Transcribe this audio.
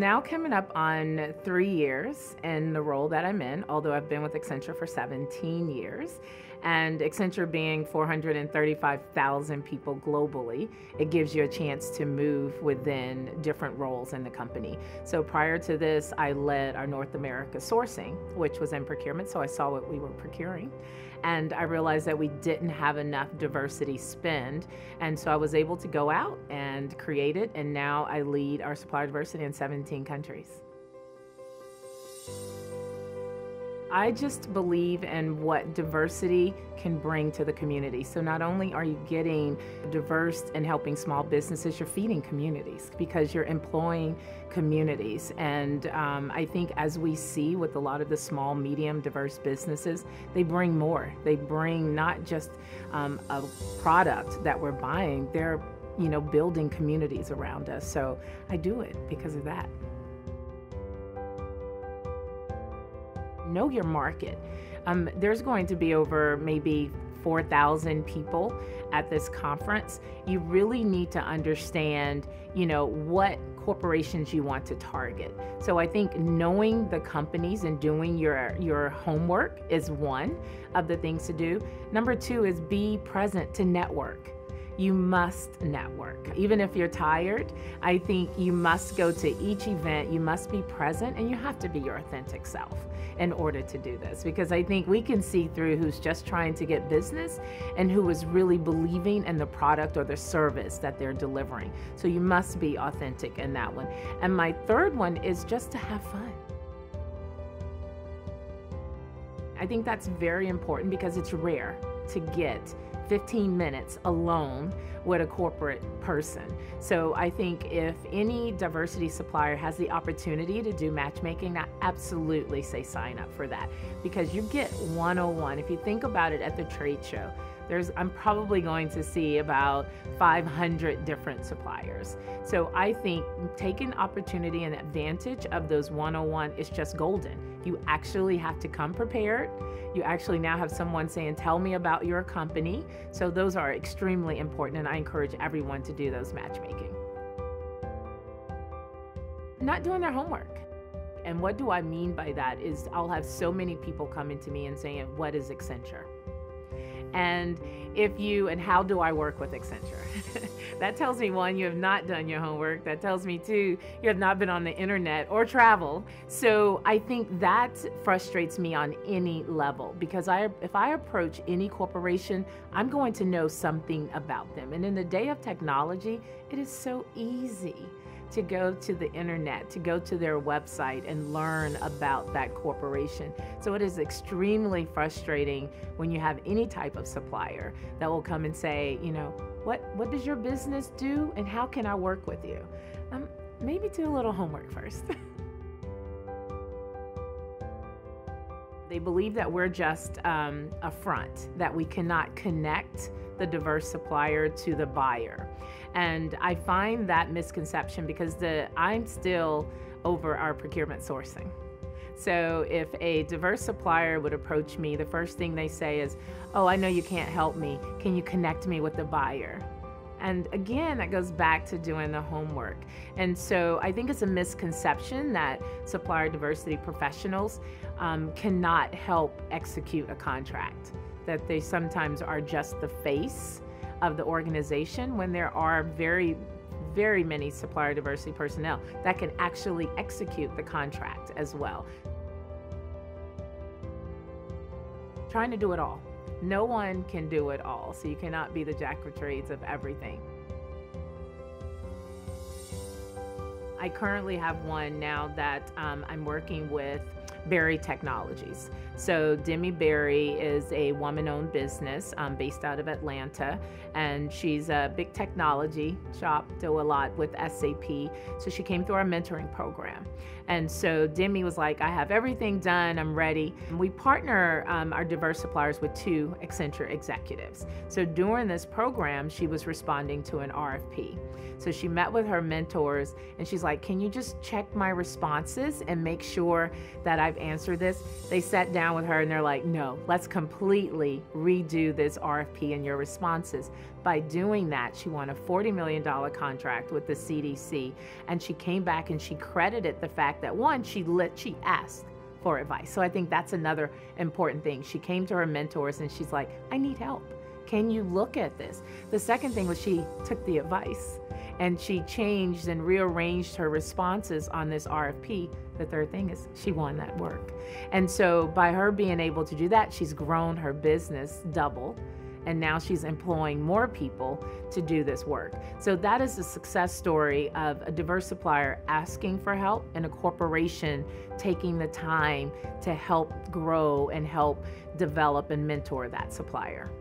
now coming up on 3 years in the role that I'm in, although I've been with Accenture for 17 years. And Accenture being 435,000 people globally, it gives you a chance to move within different roles in the company. So prior to this, I led our North America sourcing, which was in procurement, so I saw what we were procuring. And I realized that we didn't have enough diversity spend. And so I was able to go out and create it, and now I lead our supplier diversity in 17 countries. I just believe in what diversity can bring to the community. So not only are you getting diverse and helping small businesses, you're feeding communities because you're employing communities. And I think as we see with a lot of the small, medium, diverse businesses, they bring more. They bring not just a product that we're buying, they're building communities around us. So I do it because of that. Know your market. There's going to be over maybe 4,000 people at this conference. You really need to understand, what corporations you want to target. So I think knowing the companies and doing your homework is one of the things to do. Number two is be present to network. You must network. Even if you're tired, I think you must go to each event, you must be present, and you have to be your authentic self in order to do this. Because I think we can see through who's just trying to get business and who is really believing in the product or the service that they're delivering. So you must be authentic in that one. And my third one is just to have fun. I think that's very important because it's rare to get 15 minutes alone with a corporate person. So I think if any diversity supplier has the opportunity to do matchmaking, I absolutely say sign up for that because you get 101. If you think about it at the trade show, I'm probably going to see about 500 different suppliers. So I think taking opportunity and advantage of those 101 is just golden. You actually have to come prepared. You actually now have someone saying, tell me about your company. So those are extremely important, and I encourage everyone to do those matchmaking. Not doing their homework. And what do I mean by that is I'll have so many people coming to me and saying, what is Accenture? And how do I work with Accenture? That tells me, one, you have not done your homework. That tells me, two, you have not been on the internet or travel. So I think that frustrates me on any level because if I approach any corporation, I'm going to know something about them. And in the day of technology, it is so easy to go to the internet, to go to their website and learn about that corporation. So it is extremely frustrating when you have any type of supplier that will come and say, what does your business do and how can I work with you? Maybe do a little homework first. They believe that we're just a front, that we cannot connect the diverse supplier to the buyer. And I find that misconception because I'm still over our procurement sourcing. So if a diverse supplier would approach me, the first thing they say is, oh, I know you can't help me. Can you connect me with the buyer? And again, that goes back to doing the homework. And so I think it's a misconception that supplier diversity professionals cannot help execute a contract, that they sometimes are just the face of the organization when there are very, very many supplier diversity personnel that can actually execute the contract as well. Trying to do it all. No one can do it all, so you cannot be the jack of trades of everything. I currently have one now that I'm working with Berry Technologies. So Demi Berry is a woman-owned business based out of Atlanta, and she's a big technology shop, do a lot with SAP. So she came through our mentoring program. And so Demi was like, I have everything done, I'm ready. And we partner our diverse suppliers with 2 Accenture executives. So during this program, she was responding to an RFP. So she met with her mentors and she's like, can you just check my responses and make sure that I've I've answered this, they sat down with her and they're like, no, let's completely redo this RFP and your responses. By doing that, she won a $40 million contract with the CDC, and she came back and she credited the fact that, one, she asked for advice. So I think that's another important thing. She came to her mentors and she's like, I need help. Can you look at this? The second thing was she took the advice and she changed and rearranged her responses on this RFP. The third thing is she won that work. And so by her being able to do that, she's grown her business double. And now she's employing more people to do this work. So that is the success story of a diverse supplier asking for help and a corporation taking the time to help grow and help develop and mentor that supplier.